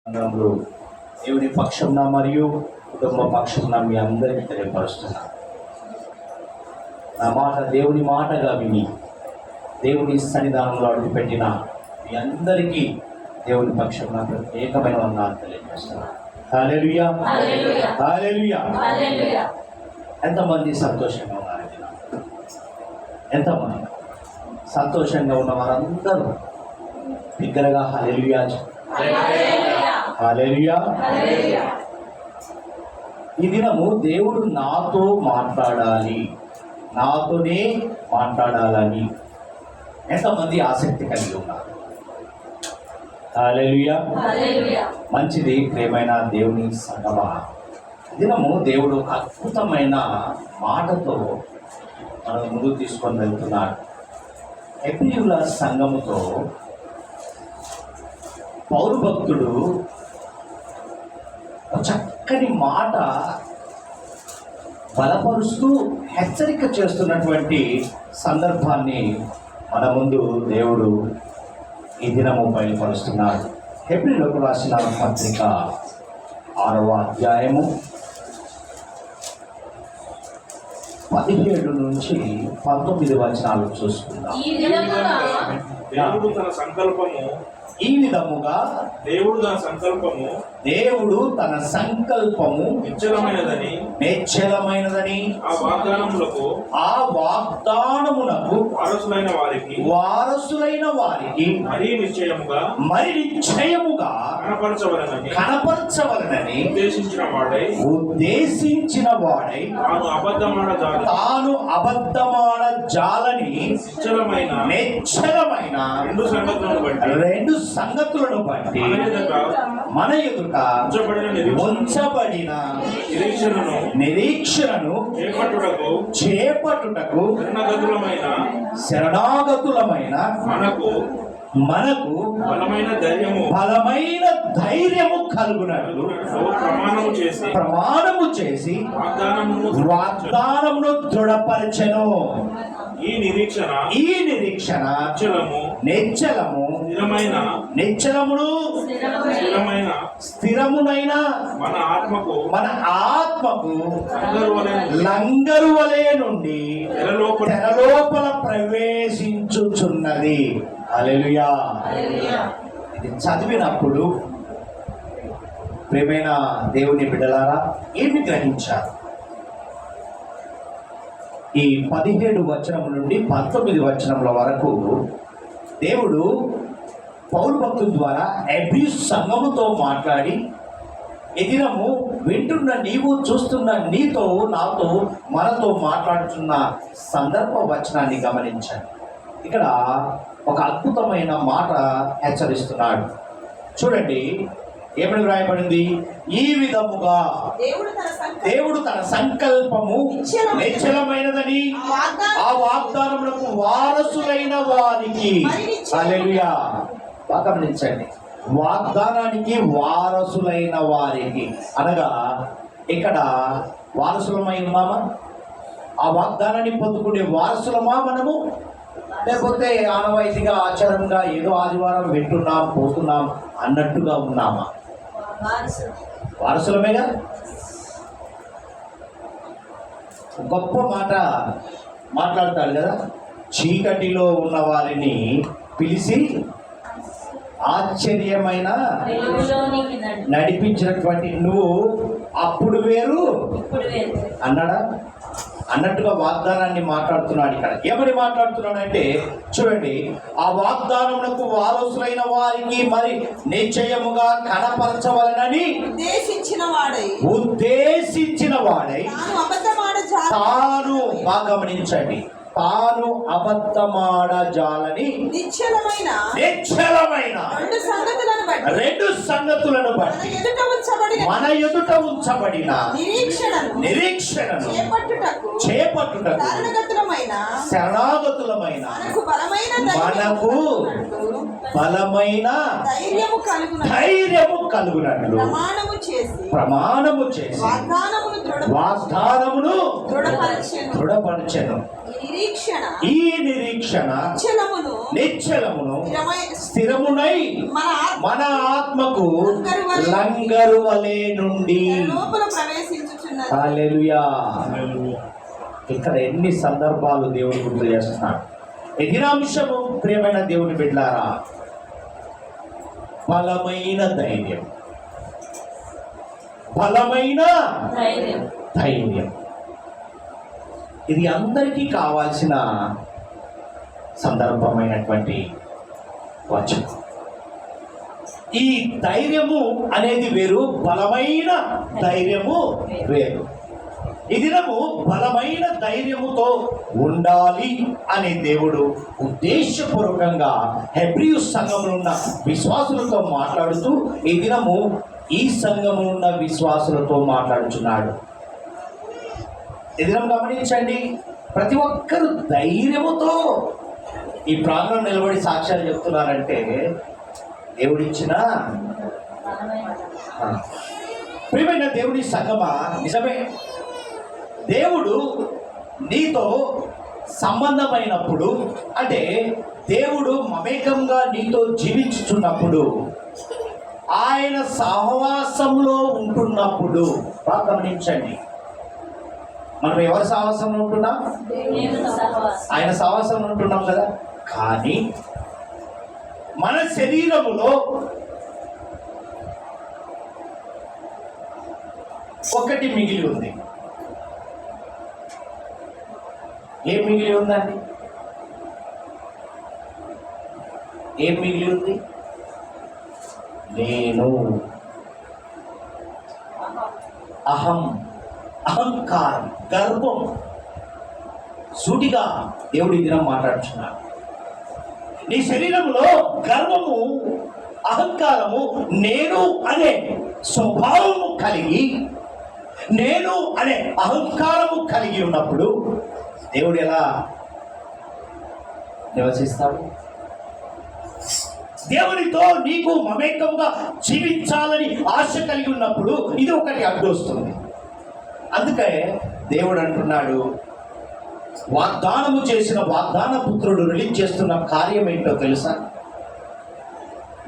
దేవుని పక్షంన మరియు కుటుంబ పక్షంన మీ అందరికీ తెలియపరుస్తున్నాను. నా మాట దేవుని మాటగా విని దేవుని సన్నిధానంలో అడుగుపెట్టిన మీ అందరికీ దేవుని పక్షంన ప్రత్యేకమైన వందనాలు తెలియజేస్తున్నాను. హల్లెలూయా, హల్లెలూయా. ఎంతమంది సంతోషంగా ఉన్నారు? ఎంతమంది సంతోషంగా ఉన్న వారందరూ బిగ్గరగా హల్లెలూయా, హల్లెలూయా. ఈ దినము దేవుడు నాతో మాట్లాడాలి, నాతోనే మాట్లాడాలని ఎంతమంది ఆసక్తి కలిగి ఉన్నారు? హల్లెలూయా. మంచిది ప్రియమైన దేవుని సంగమా. దినము దేవుడు అద్భుతమైన మాటతో మనం ముందుకు తీసుకొని వెళ్తున్నాడు. హెబ్రీయుల సంఘముతో పౌలు భక్తుడు చక్కని మాట బలపరుస్తూ హెచ్చరిక చేస్తున్నటువంటి సందర్భాన్ని మన ముందు దేవుడు ఈ దినము బయలుపరుస్తున్నాడు. హెబ్రీయులకు రాసిన పత్రిక 6వ అధ్యాయము 17 నుంచి 19 వచనాలు చూసుకుందాం. దేవుడు తన సంకల్పము ఈ విధముగా దేవుడు తన సంకల్పము నిశ్చలమైనదని ఆ వాగ్దానమునకు వారసులైన వారికి మరి నిశ్చయముగా కనపరచవలనని ఉద్దేశించిన వాడై తాను అబద్ధమాడ జాలని నిశ్చలమైన రెండు సంగతులను బట్టి మన ఎదుట ఉంచబడిన నిరీక్షణను చేపట్టుటకు శరణాగతులమైన మనకు బలమైన ధైర్యము కలుగునట్లు ప్రమాణము చేసి వాగ్దానమును దృఢపరచెను. ఈ నిరీక్షణ నిశ్చలమును స్థిరమునైన మన ఆత్మకు లంగరు వలె నుండి తెరలోపల ప్రవేశించుచున్నది. హల్లెలూయా. ఇది చదివినప్పుడు ప్రియమైన దేవుని బిడ్డలారా ఏమి గ్రహించారు? ఈ 17 వచనం నుండి 19 వచనముల వరకు దేవుడు పౌలు భక్తుల ద్వారా హెబ్రీ సంఘముతో మాట్లాడి ఈ దినము వింటున్న నీవు, చూస్తున్న నీతో, నాతో, మనతో మాట్లాడుతున్న సందర్భ వచనాన్ని గమనించండి. ఇక్కడ ఒక అద్భుతమైన మాట హెచ్చరిస్తున్నాడు. చూడండి ఏమని వ్రాయబడింది? ఈ విధముగా దేవుడు తన సంకల్పము నిశ్చలమైనదని ఆ వాగ్దానములకు వారసులైన వారికి. హల్లెలూయా. గమనించండి, వాగ్దానానికి వారసులైన వారికి అనగా ఇక్కడ వారసులమై ఉన్నామా? ఆ వాగ్దానాన్ని పొందుకునే వారసులమా మనము? లేకపోతే ఆనవాయితీగా ఆచారంగా ఏదో ఆదివారం వింటున్నాం పోతున్నాం అన్నట్టుగా ఉన్నామా? వారసులమేగా. గొప్ప మాట మాట్లాడతాడు కదా, చీకటిలో ఉన్న వారిని పిలిచి ఆశ్చర్యమైన నడిపించినటువంటి నువ్వు అప్పుడు వేరు అన్నాడా? అన్నట్టుగా వాగ్దానాన్ని మాట్లాడుతున్నాడు. ఇక్కడ ఏమని మాట్లాడుతున్నాడంటే చూడండి, ఆ వాగ్దానమునకు వారసులైన వారికి మరి నిశ్చయముగా కనపరచవలనని ఉద్దేశించిన వాడై తాను, బాగా గమనించండి, తాను అబద్ధమాడ జాలని నిశ్చలమైన రెండు సంగతులను బట్టి మన ఎదుట ఉంచబడిన నిరీక్షణను చేపట్టుటకు శరణాగతులమైన మనకు బలమైన ధైర్యము కలుగునట్లు ప్రమాణము చేసి వాగ్దానమును దృఢపరచెను. ఈ నిరీక్షణ నిశ్చలమును స్థిరమై- స్థిరమునై మన ఆత్మ మన ఆత్మకు లంగరు వలె నుండి. లోపల ప్రవేశించుచున్నది. హల్లెలూయా. ఇక్కడ ఎన్ని సందర్భాలు దేవుడు గుర్తు చేస్తున్నాడు. ఈ దినాంశము ప్రియమైన దేవుని బిడ్డలారా, బలమైన ధైర్యం, బలమైన ధైర్యం, ఇది అందరికీ కావాల్సిన సందర్భమైనటువంటి వచనం. ఈ ధైర్యము అనేది వేరు, బలమైన ధైర్యము వేరు. ఈ దినము బలమైన ధైర్యముతో ఉండాలి అని దేవుడు ఉద్దేశపూర్వకంగా హెబ్రియు సంఘంలో ఉన్న విశ్వాసులతో మాట్లాడుతూ ఈ దినము ఈ సంఘంలో ఉన్న విశ్వాసులతో మాట్లాడుచున్నాడు. ఈ దినం గమనించండి, ప్రతి ఒక్కరు ధైర్యముతో ఈ ప్రాంగణంలో నిలబడి సాక్ష్యాలు చెప్తున్నారంటే దేవుడిచ్చిన ప్రియమైన దేవుడి సంగమా, నిజమే. దేవుడు నీతో సంబంధమైనప్పుడు, అంటే దేవుడు మమేకంగా నీతో జీవించుచున్నప్పుడు, ఆయన సహవాసంలో ఉంటున్నప్పుడు, బాగా గమనించండి, మనం ఎవరి సహవాసంలో ఉంటున్నాం? ఆయన సహవాసంలో ఉంటున్నాం కదా. కానీ మన శరీరములో ఒకటి మిగిలి ఉంది. ఏం మిగిలి ఉందండి? ఏం మిగిలి ఉంది? నేను, అహం, అహంకారం, గర్వం. సూటిగా దేవుడి దినం మాట్లాడుచున్నాడు. నీ శరీరంలో గర్వము, అహంకారము, నేను అనే స్వభావము కలిగి, నేను అనే అహంకారము కలిగి ఉన్నప్పుడు దేవుడు ఎలా నివసిస్తాడు? దేవునితో నీకు మమేకంగా జీవించాలని ఆశ కలిగి ఉన్నప్పుడు ఇది ఒకటి అడ్డొస్తుంది. అందుకే దేవుడు అంటున్నాడు, వాగ్దానము చేసిన వాగ్దాన పుత్రుడు రిలీజ్ చేస్తున్న కార్యం ఏంటో తెలుసా?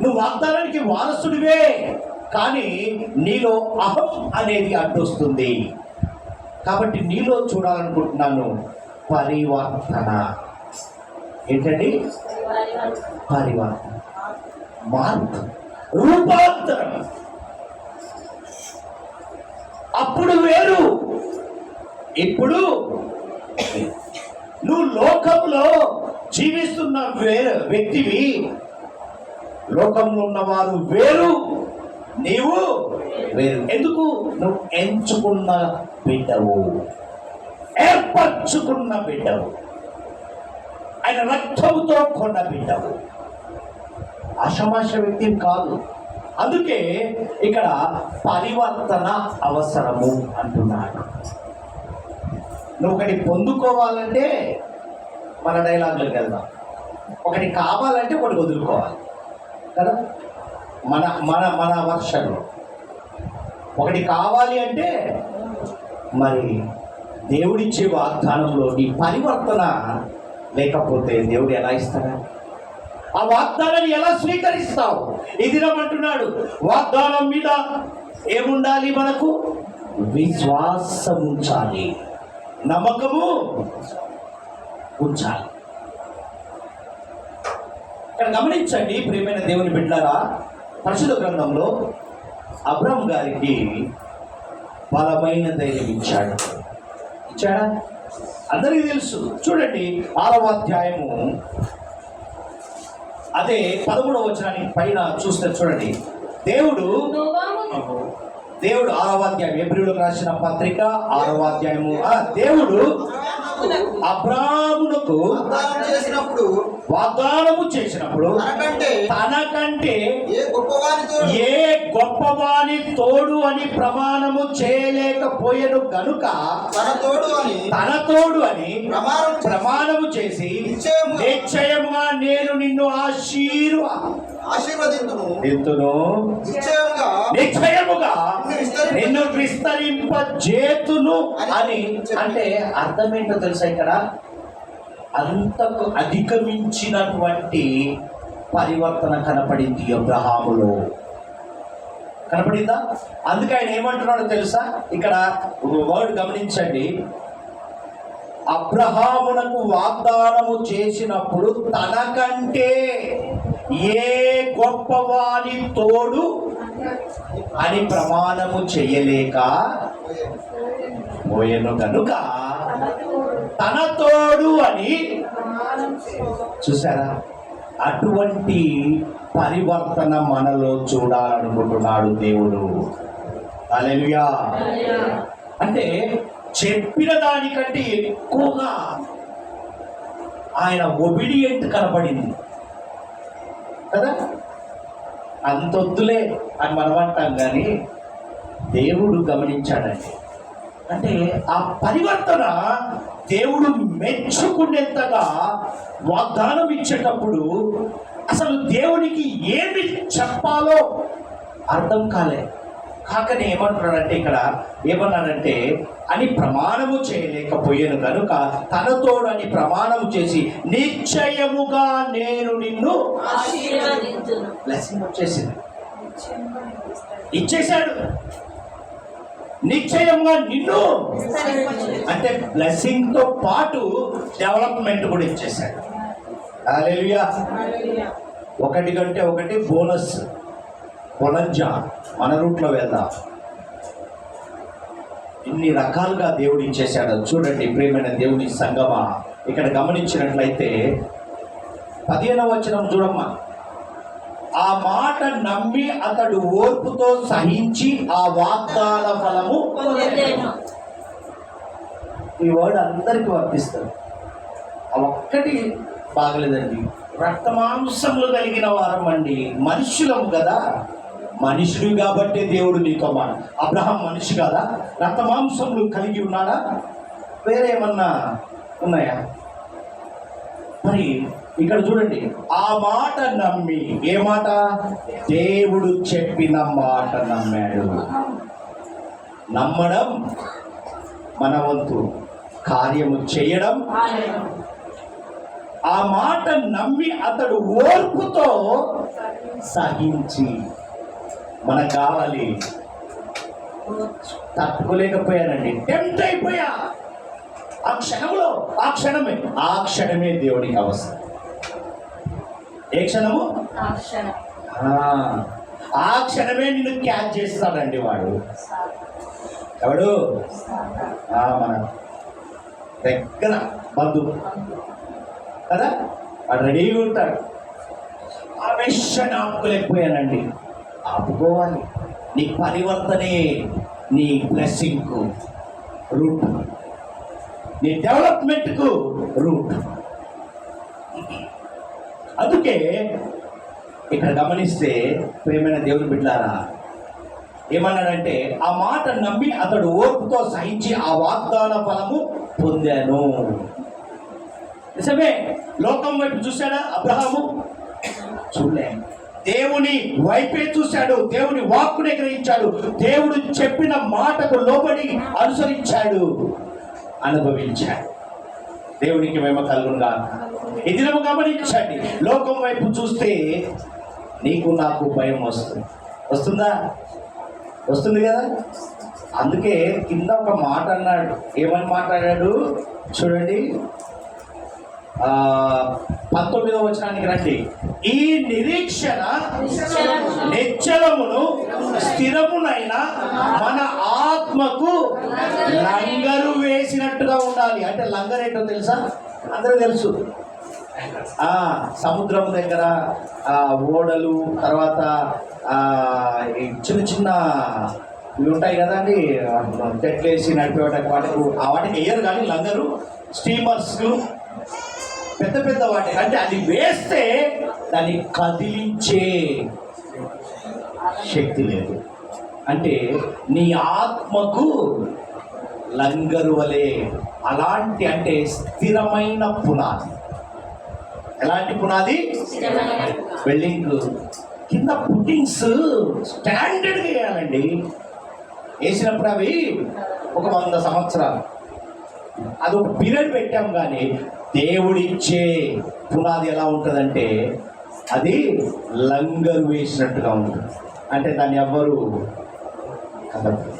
నువ్వు వాగ్దానానికి వారసుడివే, కానీ నీలో అహం అనేది అడ్డొస్తుంది. కాబట్టి నీలో చూడాలనుకుంటున్నాను పరివర్తన. ఏంటండి? పరివర్తన, మార్పు, రూపాంతరం. అప్పుడు వేరు, ఇప్పుడు నువ్వు లోకంలో జీవిస్తున్న వేరు వ్యక్తివి, లోకంలో ఉన్నవారు వేరు, నీవు వేరు. ఎందుకు? నువ్వు ఎంచుకున్న బిడ్డవు, ఏర్పరచుకున్న బిడ్డవు, ఆయన రక్తముతో కొన్న బిడ్డవు, ఆషమాష వ్యక్తి కాదు. అందుకే ఇక్కడ పరివర్తన అవసరము అంటున్నాడు. నువ్వు ఒకటి పొందుకోవాలంటే మన డైలాగులకు వెళ్దాం, ఒకటి కావాలంటే ఒకటి వదులుకోవాలి కదా. మన మన మన వర్షంలో ఒకటి కావాలి అంటే మరి దేవుడిచ్చే వాగ్దానంలో నీ పరివర్తన లేకపోతే దేవుడు ఎలా ఇస్తాడా? ఆ వాగ్దానాన్ని ఎలా స్వీకరిస్తావు? ఇది రమ్మంటున్నాడు, వాగ్దానం మీద ఏముండాలి? మనకు విశ్వాసం ఉంచాలి, నమ్మకము ఉంచాలి. ఇక్కడ గమనించండి ప్రియమైన దేవుని బిడ్డలారా, పరిశుద్ధ గ్రంథంలో అబ్రహాం గారికి బలమైన ధైర్యం ఇచ్చాడా? అందరికీ తెలుసు. చూడండి 6వ అధ్యాయము అదే 13వ వచనానికి పైన చూస్తే చూడండి, దేవుడు 6వ అధ్యాయం హెబ్రీయులకు రాసిన పత్రిక 6వ అధ్యాయము, దేవుడు అబ్రాహామునకు వాగ్దానము చేసినప్పుడు తనకంటే ఏ గొప్పవాని తోడు అని ప్రమాణము చేయలేకపోయేను గనుక తన తోడు అని ప్రమాణము చేసి నిశ్చయముగా నేను నిన్ను ఆశీర్వదింతును, నిశ్చయముగా నిన్ను విస్తరింపజేతును అని. అంటే అర్థం ఏంటో తెలుసా? ఇక్కడ అంతకు అధిగమించినటువంటి పరివర్తన కనపడింది అబ్రహాములో. కనపడిందా? అందుకే ఆయన ఏమంటున్నాడో తెలుసా? ఇక్కడ ఒక వర్డ్ గమనించండి. అబ్రహామునకు వాగ్దానము చేసినప్పుడు తనకంటే ఏ గొప్పవాని తోడు అని ప్రమాణము చేయలేక పోయెను గనుక తన తోడు అని. చూసారా? అటువంటి పరివర్తన మనలో చూడాలనుకుంటున్నాడు దేవుడు. హల్లెలూయా. అంటే చెప్పిన దానికంటే ఎక్కువగా ఆయన ఒబిడియంట్ కనపడింది కదా. అంతొద్దులే అని మనం అంటాం, కానీ దేవుడు గమనించాడండి. అంటే ఆ పరివర్తన దేవుడు మెచ్చుకునేంతగా వాగ్దానం ఇచ్చేటప్పుడు అసలు దేవునికి ఏమి చెప్పాలో అర్థం కాకనే ఏమంటున్నాడంటే, ఇక్కడ ఏమన్నాడంటే, అని ప్రమాణము చేయలేకపోయాను కనుక తనతోడు అని ప్రమాణము చేసి నిశ్చయముగా నేను నిన్ను బ్లెస్సింగ్ వచ్చేసింది, ఇచ్చేశాడు. నిశ్చయంగా నిన్ను అంటే బ్లెస్సింగ్ తో పాటు డెవలప్మెంట్ కూడా ఇచ్చేశాడు. హల్లెలూయా. ఒకటి కంటే ఒకటి బోనస్, బొనంజా. మన రూట్లో వెళ్దాం. ఇన్ని రకాలుగా దేవుడు ఇచ్చేశాడు. చూడండి ప్రియమైన దేవుని సంగమా, ఇక్కడ గమనించినట్లయితే 15వ వచనం చూడమ్మా. ఆ మాట నమ్మి అతడు ఓర్పుతో సహించి ఆ వాగ్దాన ఫలము. ఈ వర్డ్ అందరికీ వర్తిస్తుంది. ఆ ఒక్కటి బాగలేదండి. రక్తమాంసములు కలిగిన వారం అండి, మనుషులము కదా. మనుషుడు కాబట్టి దేవుడు నీతో మాట. అబ్రహాం మనిషి కదా, రక్తమాంసములు కలిగి ఉన్నాడా? వేరే ఏమన్నా ఉన్నాయా? మరి ఇక్కడ చూడండి, ఆ మాట నమ్మి. ఏ మాట? దేవుడు చెప్పిన మాట నమ్మాడు. నమ్మడం మన వంతు, కార్యము చేయడం. ఆ మాట నమ్మి అతడు ఓర్పుతో సహించి. మనకు కావాలి, తట్టుకోలేకపోయానండి, టెంప్ట్ అయిపోయా. ఆ క్షణంలో, ఆ క్షణమే దేవుడికి అవసరం. ఏ క్షణము? ఆ క్షణమే నిన్ను క్యాచ్ చేస్తాడండి వాడు. ఎవడు? మన దగ్గర బంధువు కదా, వాడు రెడీగా ఉంటాడు. ఆ విషయాన్ని ఆపుకోలేకపోయానండి. ఆపుకోవాలి. నీ పరివర్తనే నీ బ్లెస్సింగ్కు రూట్, నీ డెవలప్మెంట్కు రూట్. అందుకే ఇక్కడ గమనిస్తే ప్రియమైన దేవుని బిడ్డలారా, ఏమన్నాడంటే, ఆ మాట నమ్మి అతడు ఓర్పుతో సహించి ఆ వాగ్దాన ఫలము పొందాను. నిజమే. లోకం వైపు చూశాడా అబ్రహాము? చూడలే. దేవుని వైపే చూశాడు. దేవుని వాక్కునే గ్రహించాడు. దేవుడు చెప్పిన మాటకు లోబడి అనుసరించాడు, అనుభవించాడు. దేవునికి మేము కలుగునుగా. ఈ దినము గమనించండి, లోకం వైపు చూస్తే నీకు నాకు భయం వస్తుందా? వస్తుంది కదా. అందుకే కింద ఒక మాట అన్నాడు. ఏమని మాట్లాడాడు చూడండి. 19వ వచనానికి రండి. ఈ నిరీక్షణ నిశ్చలమును స్థిరమునైన మన ఆత్మకు లంగరు వేసినట్టుగా ఉండాలి. అంటే లంగర్ ఏంటో తెలుసా? అందరూ తెలుసు. సముద్రం దగ్గర ఓడలు, తర్వాత చిన్న చిన్న ఇవి ఉంటాయి కదండి, తెట్లేసి నడిపేవాటికి, వాటికి వేయరు కానీ లంగరు. స్టీమర్స్ పెద్ద పెద్ద వాటి అంటే అది వేస్తే దాన్ని కదిలించే శక్తి లేదు. అంటే నీ ఆత్మకు లంగరు వలె అలాంటి, అంటే స్థిరమైన పునాది. ఎలాంటి పునాది? బిల్డింగ్ కింద పుట్టింగ్స్ స్టాండర్డ్గా వేయాలండి. వేసినప్పుడు అవి ఒక 100 సంవత్సరాలు, అది ఒక పీరియడ్ పెట్టాం. కానీ దేవుడిచ్చే పునాది ఎలా ఉంటుందంటే అది లంగరు వేసినట్టుగా ఉంటుంది. అంటే దాన్ని ఎవ్వరు కదపరు.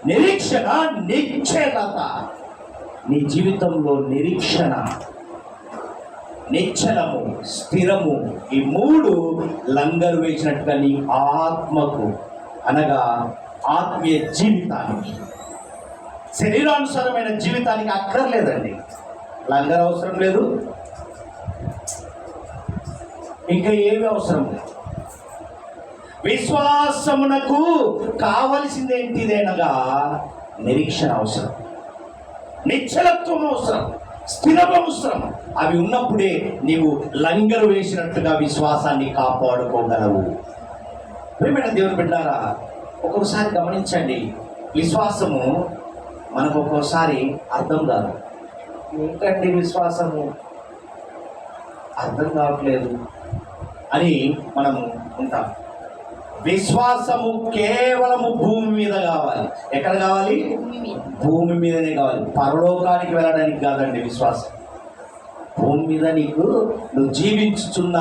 నిరీక్షణ, నిశ్చలత. నీ జీవితంలో నిరీక్షణ, నిశ్చలము, స్థిరము, ఈ మూడు లంగరు వేసినట్టుగా నీ ఆత్మకు, అనగా ఆత్మీయ జీవితానికి, శరీరానుసారమైన జీవితానికి అక్కర్లేదండి. లంగర్ అవసరం లేదు, ఇంకా ఏమి అవసరం లేదు. విశ్వాసమునకు కావలసింది ఏంటిదేనగా నిరీక్షణ అవసరం, నిశ్చలత్వం అవసరం, స్థిరం అవసరం. అవి ఉన్నప్పుడే నీవు లంగరు వేసినట్టుగా విశ్వాసాన్ని కాపాడుకోగలవు. ప్రియమైన దేవుని బిడ్డారా, ఒక్కొక్కసారి గమనించండి, విశ్వాసము మనకు ఒక్కోసారి అర్థం కాదు. ఏంటంటే విశ్వాసము అర్థం కావట్లేదు అని మనము ఉంటాం. విశ్వాసము కేవలము భూమి మీద కావాలి. ఎక్కడ కావాలి? భూమి మీదనే కావాలి. పరలోకానికి వెళ్ళడానికి కాదండి విశ్వాసం. భూమి మీద నువ్వు జీవించుచున్న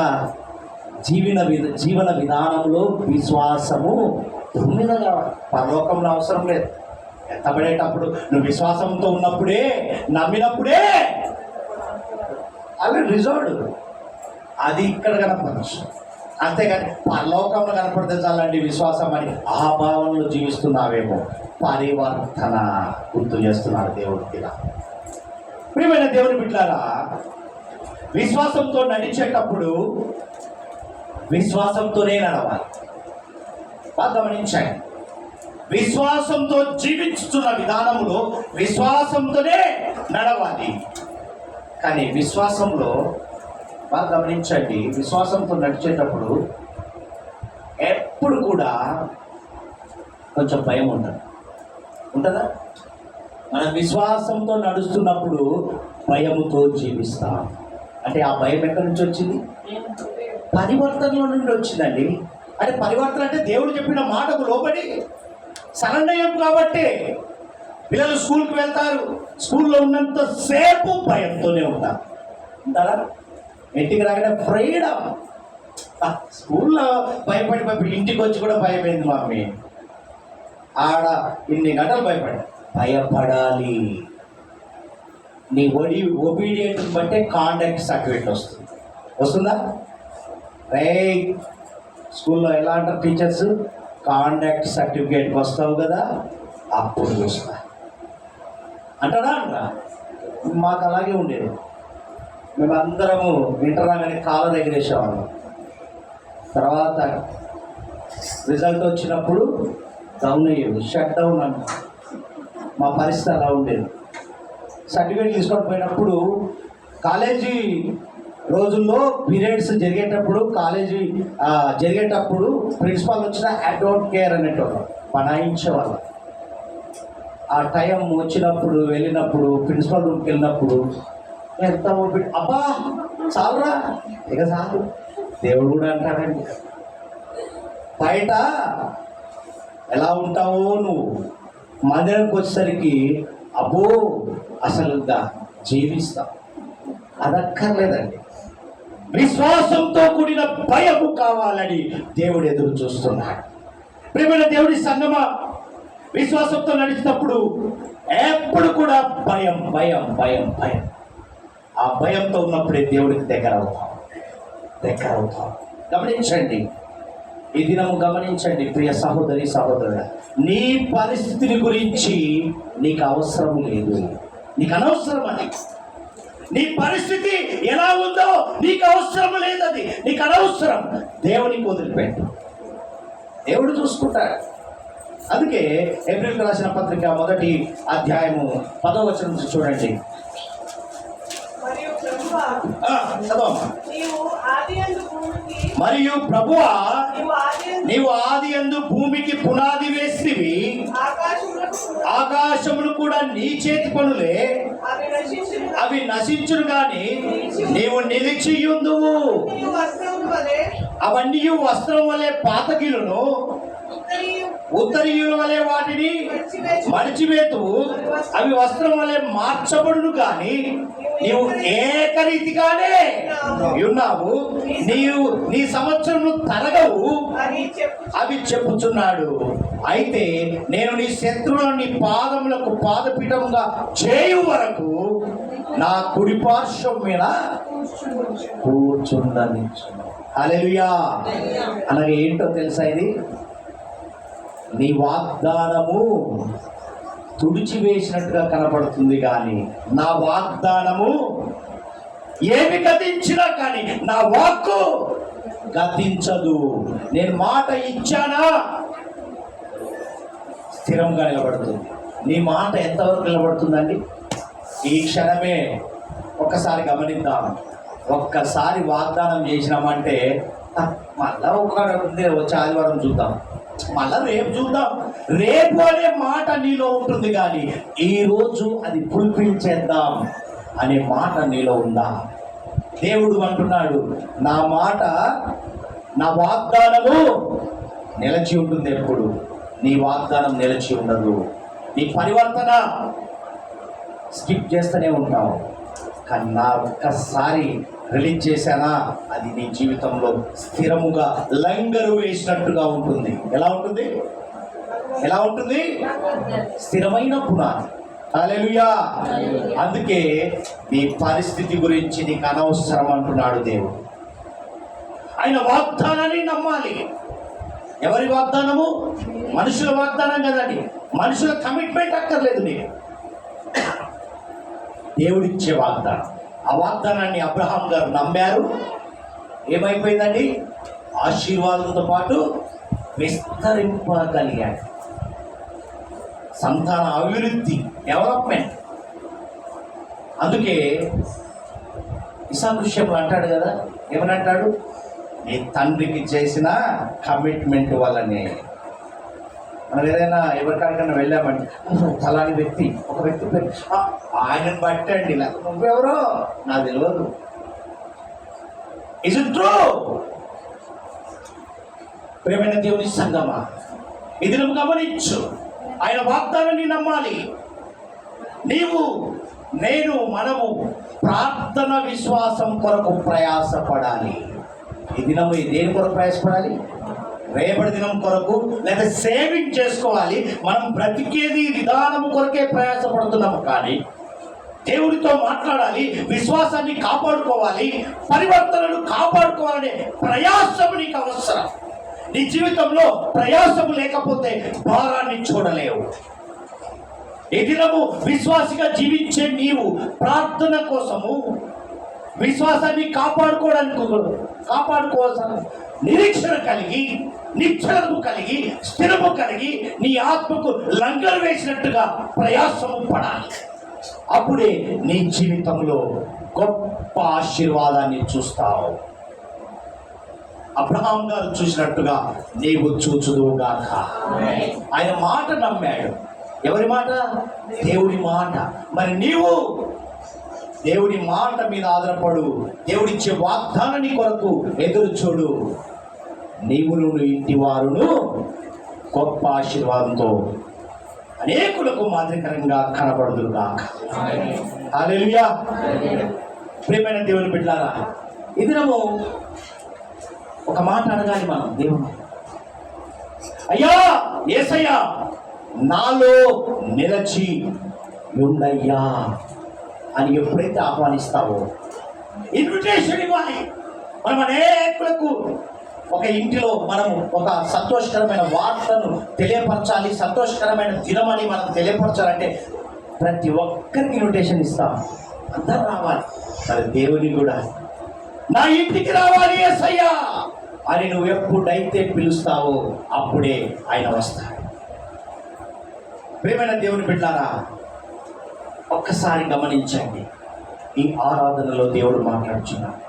జీవన విధానంలో విశ్వాసము భూమి మీద కావాలి. పరలోకంలో అవసరం లేదు. ఎత్తబడేటప్పుడు నువ్వు విశ్వాసంతో ఉన్నప్పుడే, నమ్మినప్పుడే అవి రిజర్వ్డ్. అది ఇక్కడ కనపడచ్చు. అంతేగాని పరలోకంలో కనపడితే చాలండి విశ్వాసం అని ఆ భావంలో జీవిస్తున్నావేమో. పరివర్తన గుర్తు చేస్తున్నాడు దేవుడికి. ప్రియమైన దేవుని బిడ్డలారా, విశ్వాసంతో నడిచేటప్పుడు విశ్వాసంతోనే నడవాలి. బాగా గమనించండి, విశ్వాసంతో జీవించుతున్న విధానంలో విశ్వాసంతోనే నడవాలి. కానీ విశ్వాసంలో బాగా గమనించండి, విశ్వాసంతో నడిచేటప్పుడు ఎప్పుడు కూడా కొంచెం భయం ఉంటుందా? మనం విశ్వాసంతో నడుస్తున్నప్పుడు భయముతో జీవిస్తాం. అంటే ఆ భయం ఎక్కడి నుంచి వచ్చింది? పరివర్తనలో నుండి వచ్చిందండి. అంటే పరివర్తన అంటే దేవుడు చెప్పిన మాటకు లోబడి సరళయం. కాబట్టి పిల్లలు స్కూల్కి వెళ్తారు, స్కూల్లో ఉన్నంత సేపు భయంతోనే ఉంటారా? ఇంటికి రాగానే ఫ్రీడమ్. స్కూల్లో భయపడి ఇంటికి వచ్చి కూడా భయపడింది మమ్మీ. ఆడ ఇన్ని గంటలు భయపడాలి. నీ ఒబీడియంట్ బట్టే కాండక్ట్ సర్టిఫికేట్ వస్తుందా? స్కూల్లో ఎలా అంటారు టీచర్స్? కాండక్ట్ సర్టిఫికేట్కి వస్తావు కదా, అప్పుడు చూస్తా అంటారా? మాకు అలాగే ఉండేది. మేమందరము ఇంటర్ రాగానే కాళ్ళ దగ్గర వేసేవాళ్ళం. తర్వాత రిజల్ట్ వచ్చినప్పుడు డౌన్ అయ్యేది, షట్ డౌన్ అంట. మా పరిస్థితి అలా ఉండేది. సర్టిఫికేట్ తీసుకొని పోయినప్పుడు కాలేజీ రోజుల్లో పీరియడ్స్ జరిగేటప్పుడు ప్రిన్సిపాల్ వచ్చినా ఐ డోంట్ కేర్ అనేటోళ్ళం, బనాయించేవాళ్ళం. ఆ టైం వచ్చినప్పుడు వెళ్ళినప్పుడు ప్రిన్సిపాల్ రూమ్కి వెళ్ళినప్పుడు ఎంత అబ్బా చాలురా ఇక చాలు. దేవుడు కూడా అంటాడండి, బయట ఎలా ఉంటావో నువ్వు మందిరానికి వచ్చేసరికి అబ్బో అసలుగా జీవిస్తావు. అదక్కర్లేదండి. విశ్వాసంతో కూడిన భయము కావాలని దేవుడు ఎదురు చూస్తున్నాడు. ప్రియమైన దేవుడి సంగమా, విశ్వాసంతో నడిచినప్పుడు ఎప్పుడు కూడా భయం. ఆ భయంతో ఉన్నప్పుడే దేవుడికి దగ్గర అవుతాం. గమనించండి, ఈ దినము గమనించండి ప్రియ సహోదరి సహోదరుడు, నీ పరిస్థితిని గురించి నీకు అవసరం లేదు, నీకు అనవసరం. అది నీ పరిస్థితి ఎలా ఉందో నీకు అవసరం లేదు, అది నీకు అనవసరం. దేవునికి వదిలిపెట్టు, దేవుడు చూసుకుంటాడు. అందుకే ఏప్రిల్కి రాసిన పత్రిక 1వ అధ్యాయము 10వ వచనం నుంచి చూడండి. మరియు ప్రభువా, నీవు ఆదియందు భూమికి పునాది వేసివి, ఆకాశములు కూడా నీ చేతి పనులే, అవి నశించును గాని నీవు నిలిచియుందువు. అవన్నీ వస్త్రం వలె పాతగిలును, ఉత్తరీయుల వలె వాటిని మడిచివేతు, అవి వస్త్రం వలె మార్చబడును కానీ నీవు ఏకరీతిగానే ఉన్నావు, నీవు నీ సంవత్సరము తరగవు అవి చెప్పుచున్నాడు. అయితే నేను నీ శత్రువులను నీ పాదములకు పాదపీఠముగా చేయు వరకు నా కుడి పార్శ్వం మీద కూర్చుండనిచ్చు. హల్లెలూయా. అలాగే ఏంటో తెలుసా, ఇది నీ వాగ్దానము తుడిచివేసినట్టుగా కనపడుతుంది కానీ నా వాగ్దానము ఏమి గతించినా కానీ నా వాక్కు గతించదు. నేను మాట ఇచ్చానా స్థిరంగా నిలబడుతుంది. నీ మాట ఎంతవరకు నిలబడుతుందండి? ఈ క్షణమే ఒక్కసారి గమనిద్దాం. ఒక్కసారి వాగ్దానం చేసినామంటే మళ్ళా వచ్చే ఆదివారం చూద్దాం, మళ్ళా రేపు చూద్దాం, రేపు అనే మాట నీలో ఉంటుంది కానీ ఈరోజు అది ఫుల్ఫిల్ చేద్దాం అనే మాట నీలో ఉందా? దేవుడు అంటున్నాడు, నా మాట, నా వాగ్దానము నిలిచి ఉంటుంది. ఎప్పుడు నీ వాగ్దానం నిలిచి ఉండదు. నీ పరివర్తన స్కిప్ చేస్తూనే ఉంటావు. కానీ నా ఒక్కసారి రిలీజ్ చేశానా అది నీ జీవితంలో స్థిరముగా లంగరు వేసినట్టుగా ఉంటుంది. ఎలా ఉంటుంది? ఎలా ఉంటుంది? స్థిరమైన పునాది. హల్లెలూయా. అందుకే నీ పరిస్థితి గురించి నీకు అనవసరం అంటున్నాడు దేవుడు. ఆయన వాగ్దానాన్ని నమ్మాలి. ఎవరి వాగ్దానము? మనుషుల వాగ్దానం కదండి. మనుషుల కమిట్మెంట్ అక్కర్లేదు నీకు. దేవుడిచ్చే వాగ్దానం. ఆ వాగ్దానాన్ని అబ్రహాం గారు నమ్మారు. ఏమైపోయిందండి? ఆశీర్వాదంతో పాటు విస్తరింపగలిగాడు. సంతాన అభివృద్ధి, డెవలప్మెంట్. అందుకే ఇసాకు విషయంలో అంటాడు కదా, ఏమని అంటాడు? నీ తండ్రికి చేసిన కమిట్మెంట్ వల్లనే. మనం ఏదైనా ఎవరికాడికైనా వెళ్ళామంటే ఫలాని వ్యక్తి, ఒక వ్యక్తి పేరు ఆయనను బట్టండి, నువ్వెవరో నాకు తెలియదు. Is it true? ప్రియమైన దేవుని సంగమా, ఇది నువ్వు గమనించు. ఆయన వాగ్దానాన్ని నమ్మాలి. నీవు, నేను, మనము ప్రార్థన విశ్వాసం కొరకు ప్రయాసపడాలి. ఈ దినము దేని కొరకు ప్రయాసపడాలి? రేపటి దినం కొరకు, లేదా సేవింగ్ చేసుకోవాలి. మనం బ్రతికేది విధానం కొరకే ప్రయాసపడుతున్నాము. కానీ దేవుడితో మాట్లాడాలి, విశ్వాసాన్ని కాపాడుకోవాలి, పరివర్తనను కాపాడుకోవాలనే ప్రయాసము నీకు అవసరం. నీ జీవితంలో ప్రయాసము లేకపోతే భారాన్ని చూడలేవు. ఈ దినము విశ్వాసిగా జీవించే నీవు ప్రార్థన కోసము, విశ్వాసాన్ని కాపాడుకోవాల్సిన నిరీక్షణ కలిగి, నిశ్చలము కలిగి, స్థిరము కలిగి, నీ ఆత్మకు లంగరు వేసినట్టుగా ప్రయాసము పడాలి. అప్పుడే నీ జీవితంలో గొప్ప ఆశీర్వాదాన్ని చూస్తావు. అబ్రహాం గారు చూసినట్టుగా నీవు చూచుదువుగాక. ఆయన మాట నమ్మాడు. ఎవరి మాట? దేవుడి మాట. మరి నీవు దేవుడి మాట మీద ఆధారపడు. దేవుడిచ్చే వాగ్దానాన్ని కొరకు ఎదురు చూడు. నీవును ఇంటి వారును గొప్ప ఆశీర్వాదంతో అనేకులకు మాదిరికరంగా కనబడుదురుగాక. హల్లెలూయా. ప్రియమైన దేవుని బిడ్డలారా, ఈ దినము ఒక మాట అడగాలి మనం దేవుని. అయ్యా యేసయ్యా, నాలో నిలచి ఉండయ్యా అని ఎప్పుడైతే ఆహ్వానిస్తావో, ఇన్విటేషన్ ఇవ్వాలి. మనం అనేకులకు ఒక ఇంటిలో మనము ఒక సంతోషకరమైన వార్తను తెలియపరచాలి, సంతోషకరమైన దినమని మనం తెలియపరచాలంటే ప్రతి ఒక్కరికి ఇన్విటేషన్ ఇస్తాం. అందరూ రావాలి. మరి దేవుని కూడా నా ఇంటికి రావాలి యేసయ్యా అని నువ్వు ఎప్పుడైతే పిలుస్తావో అప్పుడే ఆయన వస్తాడు. ప్రియమైన దేవుని బిడ్డలారా, ఒక్కసారి గమనించండి. ఈ ఆరాధనలో దేవుడు మాట్లాడుచున్నాడు.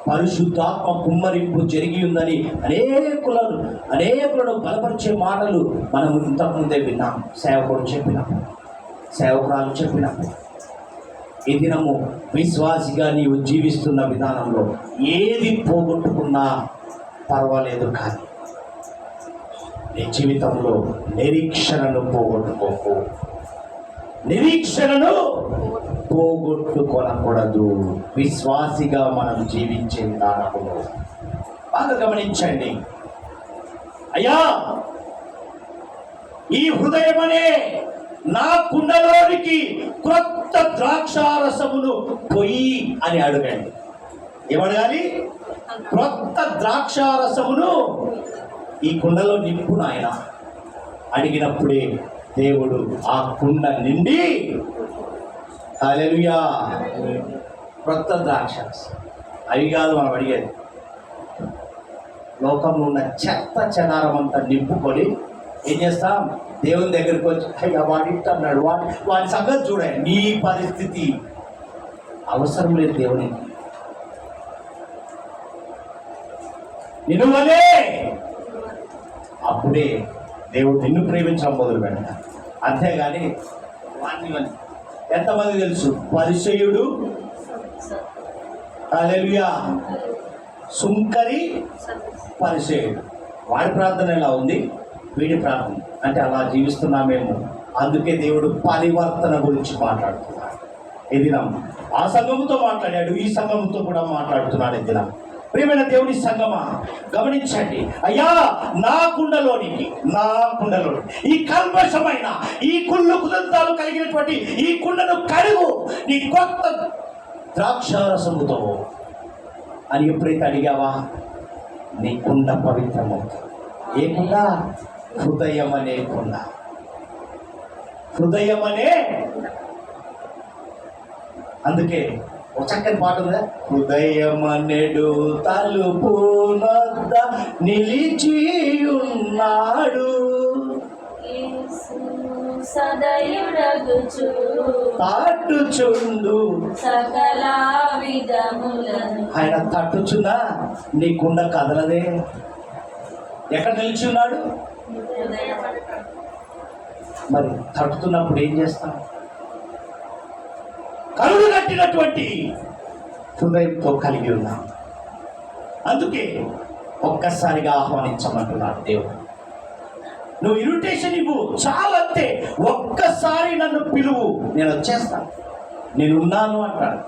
పరిశుద్ధాత్మ కుమ్మరింపు జరిగి ఉందని అనేకులను బలపరిచే మాటలు మనం ఇంతకుముందే విన్నాం. సేవకుడు చెప్పినప్పుడు, సేవకురాలు చెప్పినప్పుడు. ఈ దినము విశ్వాసిగా నీవు జీవిస్తున్న విధానంలో ఏది పోగొట్టుకున్నా పర్వాలేదు, కానీ నీ జీవితంలో నిరీక్షణను పోగొట్టుకోకు. నిరీక్షణను పోగొట్టుకొనకూడదు. విశ్వాసిగా మనం జీవించే విధానంలో బాగా గమనించండి. అయ్యా, ఈ హృదయం అనే నా కుండలోనికి క్రొత్త ద్రాక్షారసమును పొయ్యి అని అడగండి. ఏమడగాలి? క్రొత్త ద్రాక్షారసమును ఈ కుండలో నింపు నాయన. అడిగినప్పుడే దేవుడు ఆ కుండ నిండి హల్లెలూయా క్రొత్త ద్రాక్షారసం. అవి కాదు మనం అడిగేది. లోకంలో ఉన్న చెత్త చెదారం అంతా నింపుకొని ఏం చేస్తాం? దేవుని దగ్గరికి వచ్చి అయ్యా వాడి అన్నాడు, వాడి సంగతి చూడండి. నీ పరిస్థితి అవసరం లేదు దేవునికి. నిన్నువలే అప్పుడే దేవుడు నిన్ను ప్రేమించడం మొదలు పెడతాడు. అంతేగాని వాడిని ఎంతమంది తెలుసు? పరిచయుడు, హల్లెలూయా, సుంకరి, పరిచయుడు. వాడి ప్రార్థన ఎలా ఉంది, వీడి ప్రార్థన అంటే అలా జీవిస్తున్నామేమో. అందుకే దేవుడు పరివర్తన గురించి మాట్లాడుతున్నాడు. ఈ దినం ఆ సంఘముతో మాట్లాడాడు, ఈ సంఘముతో కూడా మాట్లాడుతున్నాడు. ఈ దినం ప్రియమైన దేవుని సంగమా గమనించండి. అయ్యా, నా కుండలోనికి ఈ కల్మషమైన ఈ కుళ్ళు కుదంతాలు కలిగినటువంటి ఈ కుండను కడుగు నీ కొత్త ద్రాక్షారసముతో అని ఎప్పుడైతే అడిగావా, నీ కుండ పవిత్రమవుతుంది. ఏ కుండ? హృదయం అనే కుండ. హృదయం అనే, అందుకే ఒక చక్కని పాట ఉందా? హృదయమనెడు తలుపు నొద్ద నిలిచి ఉన్నాడు, సదయుడగుచు తట్టుచుండు సకల విధములను. ఆయన తట్టుచున్నా నీ కుండ కదలదే. ఎక్కడ నిలిచి ఉన్నాడు? మరి తట్టుతున్నప్పుడు ఏం చేస్తాం? కరుడు కట్టినటువంటి హృదయంతో కలిగి ఉన్నాం. అందుకే ఒక్కసారిగా ఆహ్వానించమంటున్నాడు దేవుడు. నువ్వు ఇన్విటేషన్ ఇవ్వు చాలంతే. ఒక్కసారి నన్ను పిలువు, నేను వచ్చేస్తాను. నేనున్నాను అంటాడు.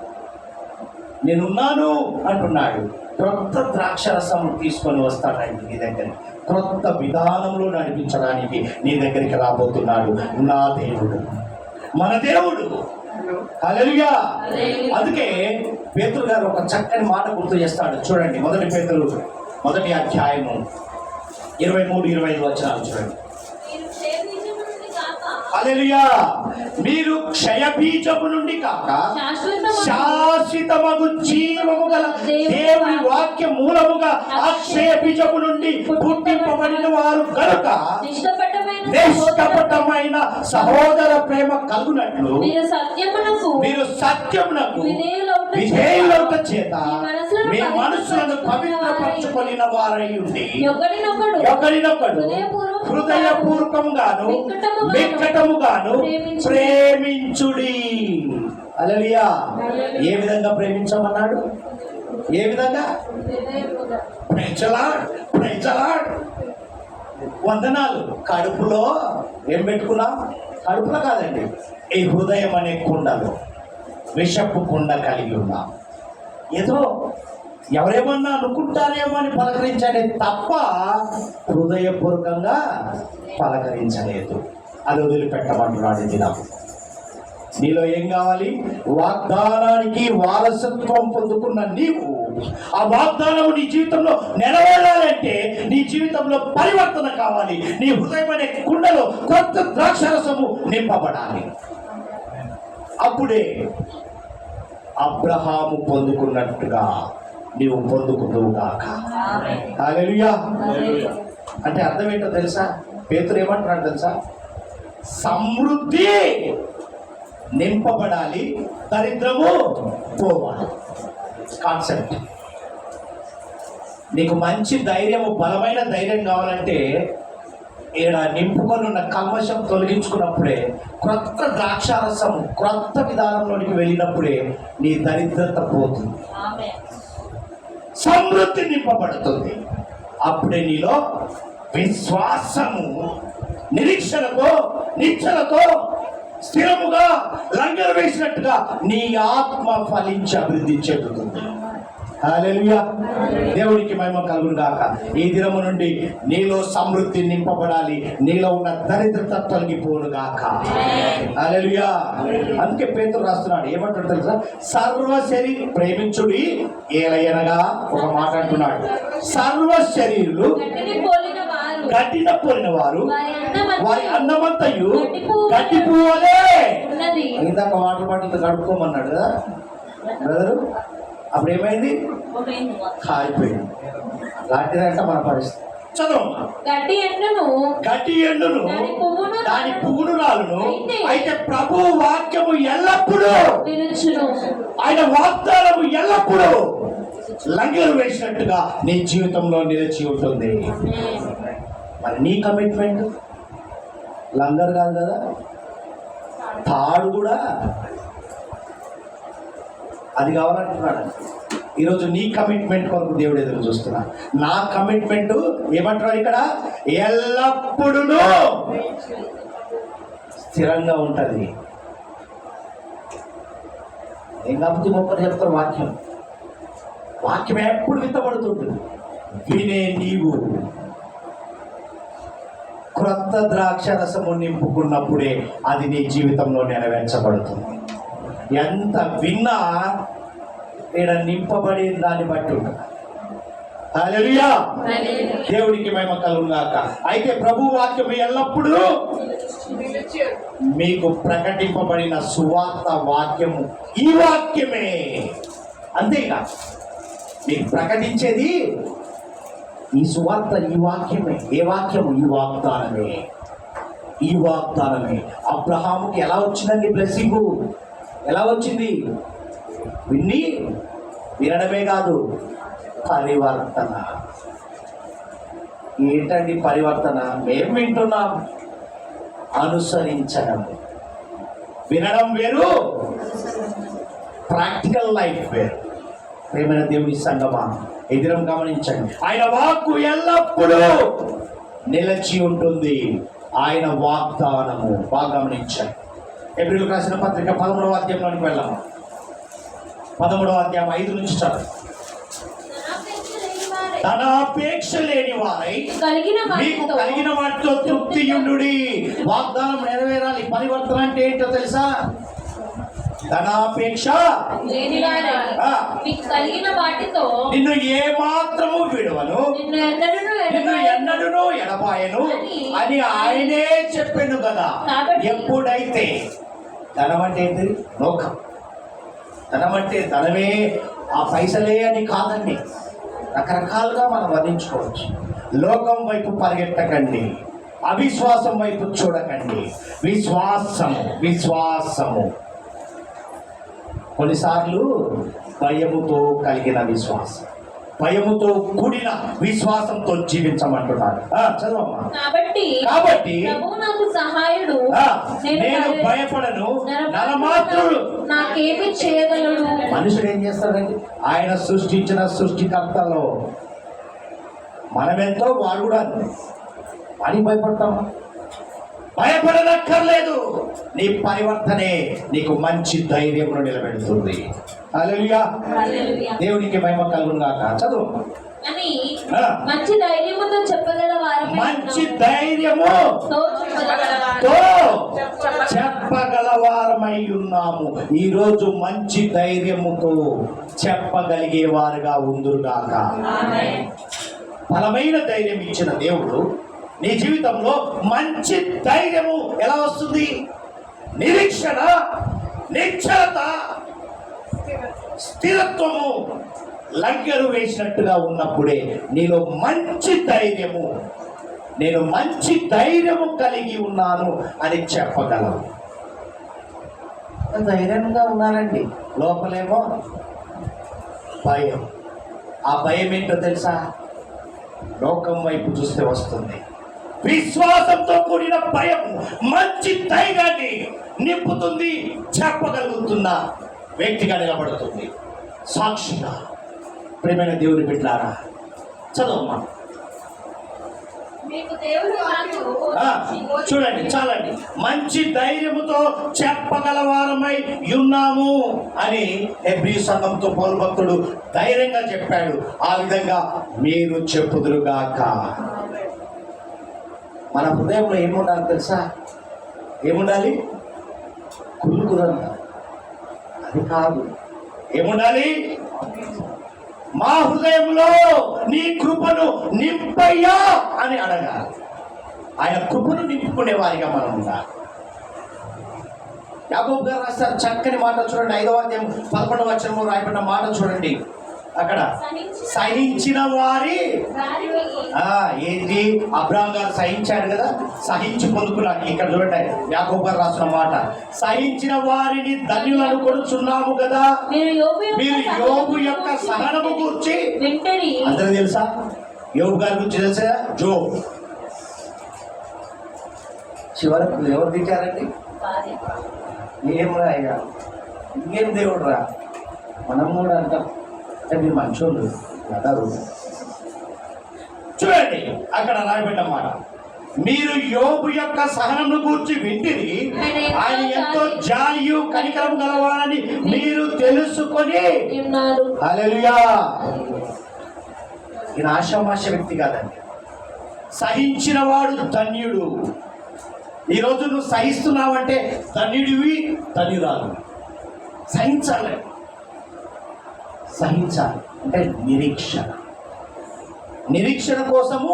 నేనున్నాను అంటున్నాడు. క్రొత్త ద్రాక్షరసం తీసుకొని వస్తాడండి నీ దగ్గరికి. క్రొత్త విధానంలో నడిపించడానికి నీ దగ్గరికి రాబోతున్నాడు నా దేవుడు, మన దేవుడు. హల్లెలూయా. అందుకే పేతురు గారు ఒక చక్కని మాట గుర్తు చేస్తాడు. చూడండి, 1 పేతురు 1వ అధ్యాయము 23-25 వచనాలు చూడండి. హల్లెలూయా. మీరు క్షయబీజము నుండి కాక శాశ్వతమగు జీవము గల దేవుని వాక్య మూలముగా అక్షయ బీజము నుండి పుట్టింపబడిన వారు కనుక నిష్కపటమైన సహోదర ప్రేమ కలుగునట్లు మీరు సత్యమునకు విధేయులౌట చేత మీ మనసులను పవిత్రపరచుకొనిన వారై ఉండి ఒకరినొకడు హృదయపూర్వకంగాను వికటముగాను ప్రేమించుడి. హల్లెలూయా. ఏ విధంగా ప్రేమించమన్నాడు? ఏ విధంగా? Praise the Lord. వందనాలు. కడుపులో ఏం పెట్టుకున్నాం? కడుపులో కాదండి, ఈ హృదయం అనే కుండలో విషపు కుండ కలిగి ఉన్నాం. ఏదో ఎవరేమన్నా అనుకుంటారేమో అని పలకరించలే తప్ప హృదయపూర్వకంగా పలకరించలేదు. అది వదిలిపెట్టమంటున్నాడు ఇది నాకు. నీలో ఏం కావాలి? వాగ్దానానికి వారసత్వం పొందుకున్న నీవు ఆ వాగ్దానం నీ జీవితంలో నెరవేరాలంటే నీ జీవితంలో పరివర్తన కావాలి. నీ హృదయం అనే కుండలో కొత్త ద్రాక్షరసము నింపబడాలి. అప్పుడే అబ్రహాము పొందుకున్నట్టుగా నీవు పొందుకుందువు గాక. హల్లెలూయా. అంటే అర్థం ఏంటో తెలుసా? పేతురు ఏమంటున్నాడు తెలుసా? సమృద్ధి నింపబడాలి, దరిద్రము పోవాలి. కాన్సెప్ట్. నీకు మంచి ధైర్యము, బలమైన ధైర్యం కావాలంటే ఈడ నింపుకొని ఉన్న కల్మషం తొలగించుకున్నప్పుడే, క్రొత్త ద్రాక్షారసం క్రొత్త విధానంలోనికి వెళ్ళినప్పుడే నీ దరిద్రత పోతుంది, సమృద్ధి నింపబడుతుంది. అప్పుడే నీలో విశ్వాసము నిరీక్షణతో నిశ్చలతో స్థిరముగా లంగరు వేసినట్టుగా నీ ఆత్మ ఫలించి అభివృద్ధి చెందుతుంది. హల్లెలూయా. దేవునికి మహిమ కలుగును గాక. ఈ దినము నుండి నీలో సమృద్ధి నింపబడాలి, నీలో ఉన్న దరిద్రత తొలగిపోను గాక. హల్లెలూయా. అందుకే పేతురు రాస్తున్నాడు, ఏమంటాడు తెలుసా? సర్వ శరీరం ప్రేమించుడి ఏలయనగా ఒక మాట అంటున్నాడు. సర్వ శరీరులు గట్టిన పోలిన వారు వారి అన్నమంతయు గట్టి పువ్వులే. ఇందాక వాటర్ బాటిల్ కడుక్కోమన్నాడు కదా బ్రదరు, అప్పుడు ఏమైంది? కాలిపోయింది. లాంటిదంట మన పరిస్థితి. చదవమ్మా. గట్టి ఎండును దాని పువ్వును రాలును, అయితే ప్రభు వాక్యము ఎల్లప్పుడూ, ఆయన వాగ్దానము ఎల్లప్పుడూ లంగరు వేసినట్టుగా నీ జీవితంలో నిలిచి ఉంటుంది. మరి నీ కమిట్మెంట్ లంగర్ కాదు కదా, తాడు కూడా అది కావాలంటున్నాడు. ఈరోజు నీ కమిట్మెంట్ కొరకు దేవుడు ఎదురు చూస్తున్నా. నా కమిట్మెంట్ ఏమంటున్నాడు ఇక్కడ? ఎల్లప్పుడూ స్థిరంగా ఉంటుంది. ఏం కాబట్టి మొక్కలు చెప్తారు? వాక్యం ఎప్పుడు విత్తబడుతుంటుంది. వినే నీవు క్రొత్త ద్రాక్ష రసము నింపుకున్నప్పుడే అది నీ జీవితంలో నెరవేర్చబడుతుంది. ఎంత విన్నా ఇక్కడ నింపబడిన దాన్ని బట్టి ఉంటుంది. హల్లెలూయా. దేవుడికి మహిమ కలుగును గాక. అయితే ప్రభు వాక్యం ఎల్లప్పుడూ మీకు ప్రకటింపబడిన సువార్త వాక్యము ఈ వాక్యమే. అంతేగా మీకు ప్రకటించేది ఈ సువార్త, ఈ వాక్యమే. ఏ వాక్యము? ఈ వాగ్దానమే. ఈ వాగ్దానమే అబ్రహాముకి ఎలా వచ్చిందండి బ్లెస్సింగ్? ఎలా వచ్చింది? వినడమే కాదు, పరివర్తన. ఏంటండి పరివర్తన? మేము వింటున్నాం, అనుసరించడం. వినడం వేరు, ప్రాక్టికల్ లైఫ్ వేరు. ప్రేమైన దేవుని సంగమా, ఎదురం గమనించండి. ఆయన వాక్కు ఎల్లప్పుడూ నిలిచి ఉంటుంది. ఆయన వాగ్దానము బాగా గమనించండి. ఎబ్రిల్కు రాసిన పత్రిక 13వ అధ్యాయంలోనికి వెళ్ళాము. 13వ అధ్యాయం 5 నుంచి చదువు. తన అపేక్ష లేని వారై మీకు కలిగిన వాటితో తృప్తియుండుడి. వాగ్దానం నెరవేరాలి. పరివర్తన అంటే ఏంటో తెలుసా? ధనాపేక్ష కలిగిన వాటితో నిన్ను ఏ మాత్రము విడవను, నిన్ను ఎన్నడూను ఎడబాయను అని ఆయనే చెప్పాను కదా. ఎప్పుడైతే ధనం అంటే ఏంటి? లోకం. ధనం అంటే ధనమే, ఆ పైసలే అని కాదండి. రకరకాలుగా మనం వర్ణించుకోవచ్చు. లోకం వైపు పరిగెట్టకండి, అవిశ్వాసం వైపు చూడకండి. విశ్వాసము కొన్నిసార్లు భయముతో కలిగిన విశ్వాసం, భయముతో కూడిన విశ్వాసంతో జీవించమంటున్నారు. చదవమ్మా. కాబట్టి నాకు సహాయుడు, నేను భయపడను, నరమాత్రుడు నాకేమి చేయగలడు. మనుషుడు ఏం చేస్తాడండి? ఆయన సృష్టించిన సృష్టికర్తలో మనమెంతో వాడు కూడా అని భయపడతామా? భయపడనక్కర్లేదు. నీ పరివర్తనే నీకు మంచి ధైర్యంలో నిలబెడుతుంది. హల్లెలూయా. దేవునికి మహిమ కలుగును గాక. చదువు. మంచి ధైర్యముతో చెప్పగల వారమై, మంచి ధైర్యముతో చెప్పగల వారమై ఉన్నాము. ఈరోజు మంచి ధైర్యముతో చెప్పగలిగే వారుగా ఉందురుగాక. బలమైన ధైర్యం ఇచ్చిన దేవుడు నీ జీవితంలో మంచి ధైర్యము ఎలా వస్తుంది? నిరీక్షణ, నిశ్చలత, స్థిరత్వము లంగరు వేసినట్టుగా ఉన్నప్పుడే నీలో మంచి ధైర్యము, నేను మంచి ధైర్యము కలిగి ఉన్నాను అని చెప్పగలవు. ధైర్యంగా ఉన్నానండి, లోపలేమో భయం. ఆ భయం ఏంటో తెలుసా? లోకం వైపు చూస్తే వస్తుంది. విశ్వాసంతో కూడిన భయం మంచి ధైర్యాన్ని నింపుతుంది, చెప్పగలుగుతున్న వ్యక్తిగా నిలబడుతుంది, సాక్షిగా. ప్రియమైన దేవుని బిడ్డలారా, చదవమ్మా. మీకు దేవుడు నాకు చూడండి చాలండి. మంచి ధైర్యముతో చెప్పగలవారమై ఉన్నాము అని హెబ్రీ సంఘంతో పౌలు భక్తుడు ధైర్యంగా చెప్పాడు. ఆ విధంగా మీరు చెప్పుదురుగాక. మన హృదయంలో ఏముండాలి తెలుసా? ఏముండాలి? కులుకుదంట. అది కాదు. ఏముండాలి? మా హృదయంలో నీ కృపను నింపయ్యా అని అడగాలి. ఆయన కృపను నింపుకునే వారిగా మనం ఉండాలి. యాకోబు గారు రాస్తారు చక్కని మాట చూడండి. 5వ అధ్యాయం 11వ వచనంలో రాయబడిన మాట చూడండి. అక్కడ సహించిన వారి ఏంటి? అబ్రాహాం గారు సహించాడు కదా, సహించి పొందుకున్నాడు. ఇక్కడ చూడండి యాకోబు గారు రాసిన మాట, సహించిన వారిని ధన్యులను కొనుచున్నాము కదా. మీరు యోబు యొక్క సహనము గురించి అందరూ తెలుసా? యోబు గారి గురించి తెలుసా? జోబ్ చివరకు ఎవరు తిట్టారండి? ఏం రా ఇక ఇంకేం దేవుడు రా, మనం కూడా అంటాం మీరు మంచోళ్ళు అన్నారు. చూడండి అక్కడ రాయబడ్డమాట, మీరు యోబు యొక్క సహనమును గూర్చి వింటిరి, ఆయన ఎంతో జాలియు కనికరము గలవాడని మీరు తెలుసుకొని హల్లెలూయా. ఈయన ఆషామాష వ్యక్తి కాదండి. సహించిన వాడు ధన్యుడు. ఈరోజు నువ్వు సహిస్తున్నావంటే ధన్యుడివి, ధన్యురాలు. సహించాలి. సహించాలి అంటే నిరీక్షణ కోసము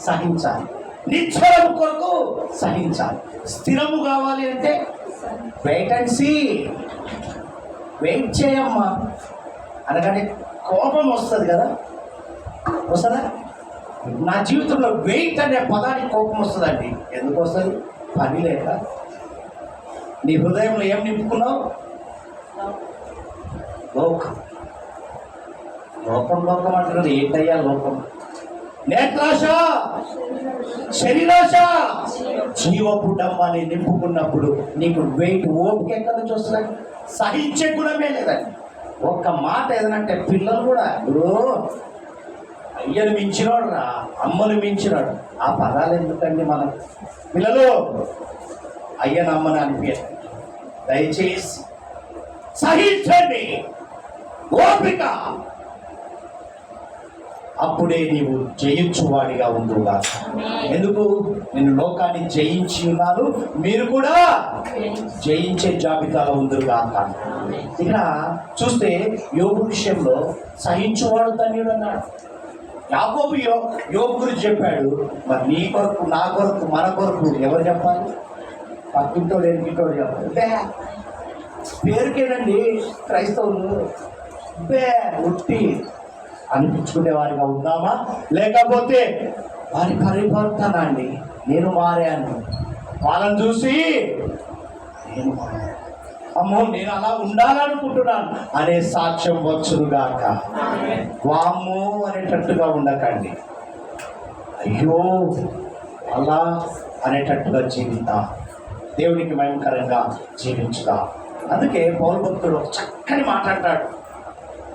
సహించాలి. నిశ్చలము కొరకు సహించాలి. స్థిరము కావాలి అంటే వెయిట్ అండ్ సీ. వెయిట్ చేయమ్మా. అనగానే కోపం వస్తుంది కదా, వస్తుందా? నా జీవితంలో వెయిట్ అనే పదానికి కోపం వస్తుందండి. ఎందుకు వస్తుంది? పని లేక. నీ హృదయంలో ఏం నింపుకున్నావు? లోకం. లోకం లోకం అంటున్నారు. ఏంటయ్యా లోకం? నేత్రాశ, శరీరాశ, జీవపు డమ్మాన్ని నింపుకున్నప్పుడు నీకు వెయిట్ ఓపిక ఎక్కడి నుంచి వస్తుంది? సహించే గుణమే లేదండి. ఒక్క మాట ఏదనంటే పిల్లలు కూడా అయ్యను మించినాడు రా, అమ్మను మించినాడు. ఆ పదాలు ఎందుకండి? మనం పిల్లలు అయ్యను అమ్మని అనిపించారు. దయచేసి సహించండి, ఓపిక. అప్పుడే నీవు జయించువాడిగా ఉండుగా. ఎందుకు? నేను లోకాన్ని జయించి ఉన్నాను, మీరు కూడా జయించే జాబితాలో ఉందిరుగా. ఇక్కడ చూస్తే యోబు విషయంలో సహించువాడు ధన్యుడు అన్నాడు. యాకోబు యోబు గురించి చెప్పాడు. మరి నీ కొరకు, నా కొరకు, మన కొరకు ఎవరు చెప్పాలి? పక్కింటోడు ఎనికింటోడు చెప్పాలి. పేరుకేనండి క్రైస్తవులు ఉట్టి అనిపించుకునే వారిగా ఉన్నామా? లేకపోతే వారి పరివర్తన అండి, నేను మారాను, వాళ్ళని చూసి నేను మారాను, అమ్మో నేను అలా ఉండాలనుకుంటున్నాను అనే సాక్ష్యం వచ్చునుగాక. వామ్మో అనేటట్టుగా ఉండకండి. అయ్యో అలా అనేటట్టుగా జీవితా, దేవునికి భయంకరంగా జీవించుగా. అందుకే పౌలు భక్తుడు ఒక చక్కని మాట్లాడతాడు.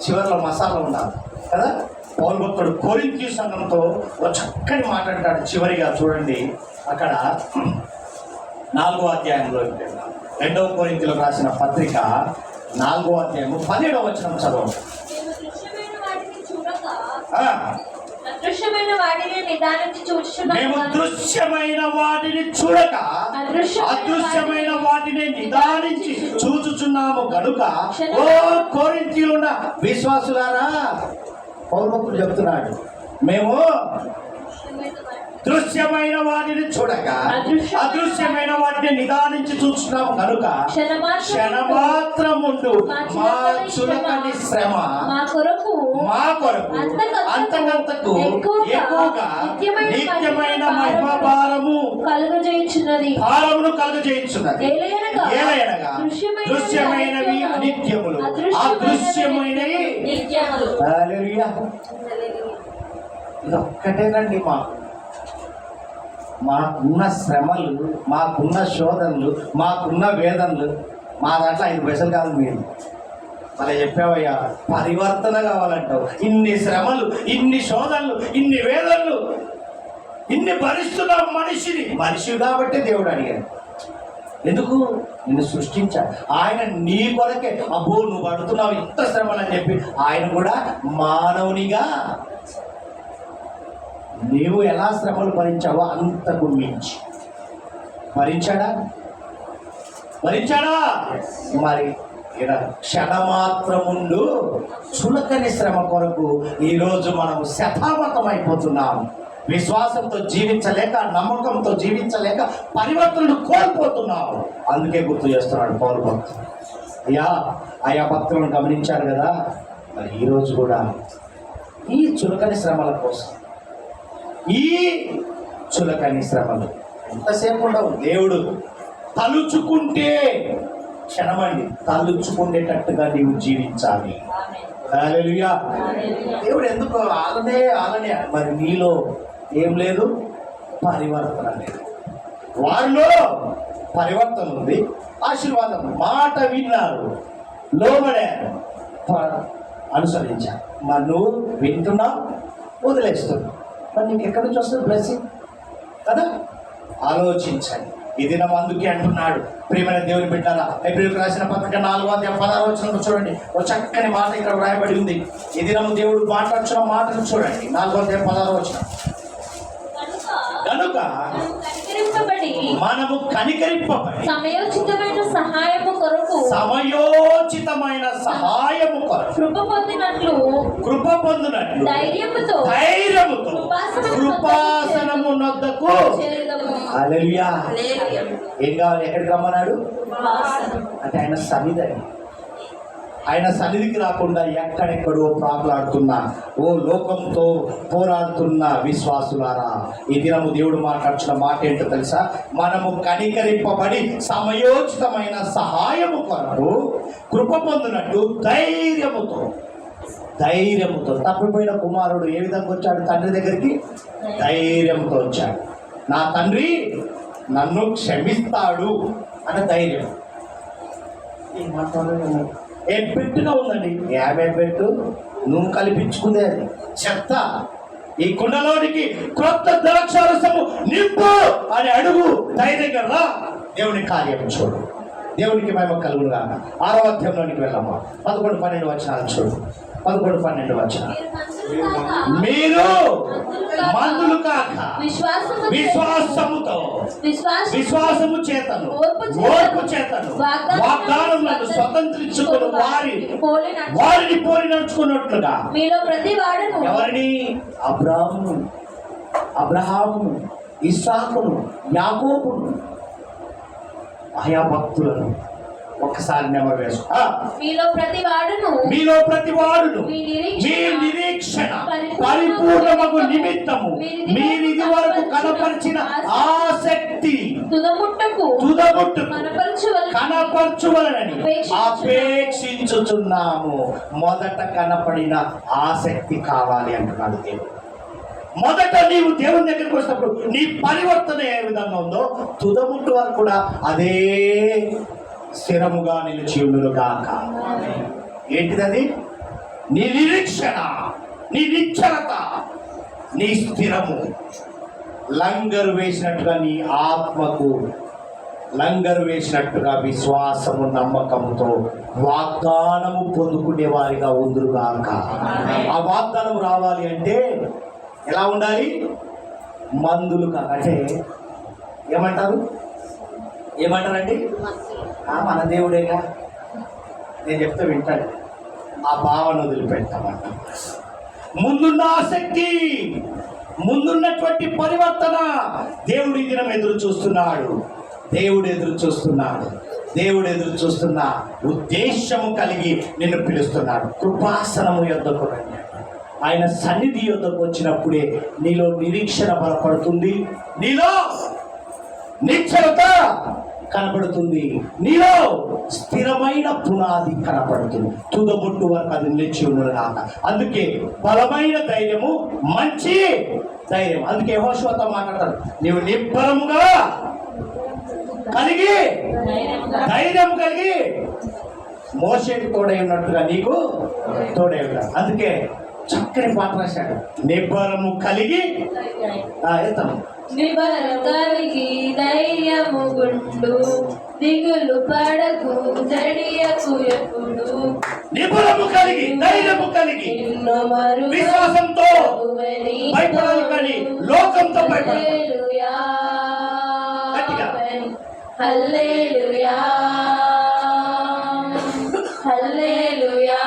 చివరిలో మసాలా ఉండాలి కదా. పౌలు భక్తుడు కొరింథీ సంఘంతో ఒక చక్కని మాట్లాడతాడు. చివరిగా చూడండి అక్కడ 4వ అధ్యాయంలో 2వ కొరింథీయులకు రాసిన పత్రిక 4వ అధ్యాయము 17వ వచనం చదవండి. అదృశ్యమైన వాటిని నిదానించి చూచుచున్నాము. మేము దృశ్యమైన వాటిని చూడక అదృశ్యమైన వాటిని నిదానించి చూచుచున్నాము గనుక ఓ కొరింథీయులున్న విశ్వాసులారా, పౌలు భక్తుడు చెప్తున్నాడు, మేము దృశ్యమైన వాటిని చూడక అదృశ్యమైన వాటిని నిదానించి చూస్తున్నాము కనుక క్షణమాత్రముండు మా చులకని శ్రమ మా కొరకు అంతకంతకు ఎక్కువగా నిత్యమైన మహిమభారము భారమును కలుగజేయుచున్నది. ఏలయనగా దృశ్యమైనవి అనిత్యములు, అదృశ్యమైనవి నిత్యములు. హల్లెలూయా. ఇది ఒక్కటేనండి మాకున్న శ్రమలు, మాకున్న శోధనలు, మాకున్న వేదనలు. మా దాంట్లో 5 పైసలు కాదు. మీరు అలా చెప్పావయ్యా, పరివర్తన కావాలంటావు. ఇన్ని శ్రమలు, ఇన్ని శోధనలు, ఇన్ని వేదనలు. ఇన్ని భరిస్తున్న మనిషి కాబట్టి దేవుడు అడిగాడు. ఎందుకు? నిన్ను సృష్టించాడు ఆయన నీ కొరకే. అబ్బో నువ్వు పడుతున్నావు ఇంత శ్రమలు అని చెప్పి ఆయన కూడా మానవునిగా నీవు ఎలా శ్రమలు భరించావో అంతకు మించి భరించాడా? మరి ఇలా క్షణమాత్రముందు చులకని శ్రమ కొరకు ఈరోజు మనం శతామతం అయిపోతున్నాం. విశ్వాసంతో జీవించలేక, నమ్మకంతో జీవించలేక పరివర్తనలు కోల్పోతున్నాం. అందుకే గుర్తు చేస్తున్నాడు పౌలు భక్తుడు. ఆయా భక్తులను గమనించారు కదా. మరి ఈరోజు కూడా ఈ చులకని శ్రమల కోసం, ఈ చులకని శ్రమలు ఎంతసేపు ఉండవు. దేవుడు తలుచుకుంటే క్షణమండి, తలుచుకునేటట్టుగా నీవు జీవించాలి. హల్లెలూయా. దేవుడు ఎందుకు ఆలనే మరి నీలో ఏం లేదు? పరివర్తన లేదు. వారిలో పరివర్తన ఉంది, ఆశీర్వాదం. మాట విన్నారు, లోబడారు, అనుసరించారు. మరి నువ్వు వింటున్నావు, వదిలేస్తున్నావు. మరి నీకు ఎక్కడి నుంచి వస్తుంది బ్లెస్సింగ్ కదా? ఆలోచించండి. ఈ దినం అందుకే అంటున్నాడు, ప్రియమైన దేవుని బిడ్డలారా, హెబ్రీయులకు రాసిన పత్రిక 4:16 చూడండి. ఒక చక్కని మాట ఇక్కడ వ్రాయబడి ఉంది. ఈ దినం దేవుడు మాట్లాడుతున్న మాటను చూడండి. 4:16 కనుక మనము కనికరింపబడి సమయోచితమైన సహాయము కొరకు కృప పొందినట్లు ధైర్యముతో కృపాసనము నొద్దకు. హల్లెలూయా. ఏం కావాలి? ఎక్కడికి రమ్మన్నాడు అంటే ఆయన సన్నిధి. ఆయన సన్నిధికి రాకుండా ఎక్కడెక్కడో ప్రాకులాడుతున్నా ఓ లోకంతో పోరాడుతున్న విశ్వాసులారా, ఈ దినము దేవుడు మాట్లాడుతున్న మాట ఏంటో తెలుసా? మనము కనికరింపబడి సమయోచితమైన సహాయము కొరకు కృప పొందినట్టు ధైర్యముతో. తప్పిపోయిన కుమారుడు ఏ విధంగా వచ్చాడు తండ్రి దగ్గరికి? ధైర్యంతో వచ్చాడు. నా తండ్రి నన్ను క్షమిస్తాడు అనే ధైర్యం. ఏ పెట్టుగా ఉందండి? యాభై పెట్టు నువ్వు కల్పించుకుందే అది చెత్త. ఈ కుండలోనికి క్రొత్త ద్రాక్షారసము నింపు అని అడుగు, ధైర్యంగా రా, దేవుని కార్యం చూడు. దేవునికి మేము కలుగుగా 6వ అధ్యాయంలోనికి వెళ్ళమ్మా. 11-12 వచనాలు చూడు. 11-12 వచనాలు. మీరు మందులు కాక విశ్వాసము చేతను ఓర్పు చేతను వాగ్దానములను స్వతంత్రించుకుని వారిని పోలి నడుచుకున్నట్లుగా ఎవరిని? అబ్రహామును, ఇస్సాకును, యాకోబును, ఆయా భక్తులను ఒక్కసారి నెమరు వేసు. మీలో ప్రతి వాడును మీ నిరీక్షణ పరిపూర్ణమగు నిమిత్తము మీరిది వరకు కనపరిచిన ఆసక్తి తుదముట్టుకు కనపరచువలనని అపేక్షించుచున్నాము. మొదట కనపడిన ఆసక్తి కావాలి అంటున్నాడు దేవుడు. మొదట నీవు దేవుని దగ్గరికి వచ్చినప్పుడు నీ పరివర్తన ఏ విధంగా ఉందో తుదముట్టు వరకు కూడా అదే స్థిరముగా నిలిచి ఉండును గాక. ఏంటిదది? నీ నిరీక్షణ, నీ నిశ్చలత, నీ స్థిరము. లంగరు వేసినట్టుగా నీ ఆత్మకు లంగరు వేసినట్టుగా విశ్వాసము నమ్మకముతో వాగ్దానము పొందుకునే వారిగా ఉందురుగాక. ఆ వాగ్దానం రావాలి అంటే ఎలా ఉండాలి? మందులు అంటే ఏమంటారండి? మన దేవుడేగా, నేను చెప్తే వింటాడు. ఆ భావన వదిలిపెడతామంట. ముందున్న ఆసక్తి, ముందున్నటువంటి పరివర్తన దేవుడు ఈ దినం ఎదురు చూస్తున్నాడు. దేవుడు ఎదురు చూస్తున్న ఉద్దేశము కలిగి నిన్ను పిలుస్తున్నాడు. కృపాసనము యొద్దకు రండి. ఆయన సన్నిధి యొద్దకు వచ్చినప్పుడే నీలో నిరీక్షణ బలపడుతుంది, నీలో నిశ్చలత కనపడుతుంది, నీలో స్థిరమైన పునాది కనపడుతుంది. తుదముట్టు వరకు అది నిలిచి ఉండదు నాక. అందుకే బలమైన ధైర్యము, మంచి ధైర్యం. అందుకే యెహోషువతో మాట్లాడతాడు, నీవు నిబ్బరముగా కలిగి ధైర్యం కలిగి మోషేకి తోడై ఉన్నట్టుగా నీకు తోడై ఉంటాడు. అందుకే చక్కని పాట రాశాడు. నిబ్బరము కలిగి ఎత్తాము. నిబరం కలిగి ధైర్యము గుండు, దిగులు పడకు జడియకు ఎప్పుడు. నిబ్బరము కలిగి ధైర్యము కలిగి నిన్ను మరువను విశ్వాసంతో ప్రభువని భయపడాలి, కానీ లోకంతో భయపడాలి. హల్లెలూయా గట్టిగా. హల్లెలూయా హల్లెలూయా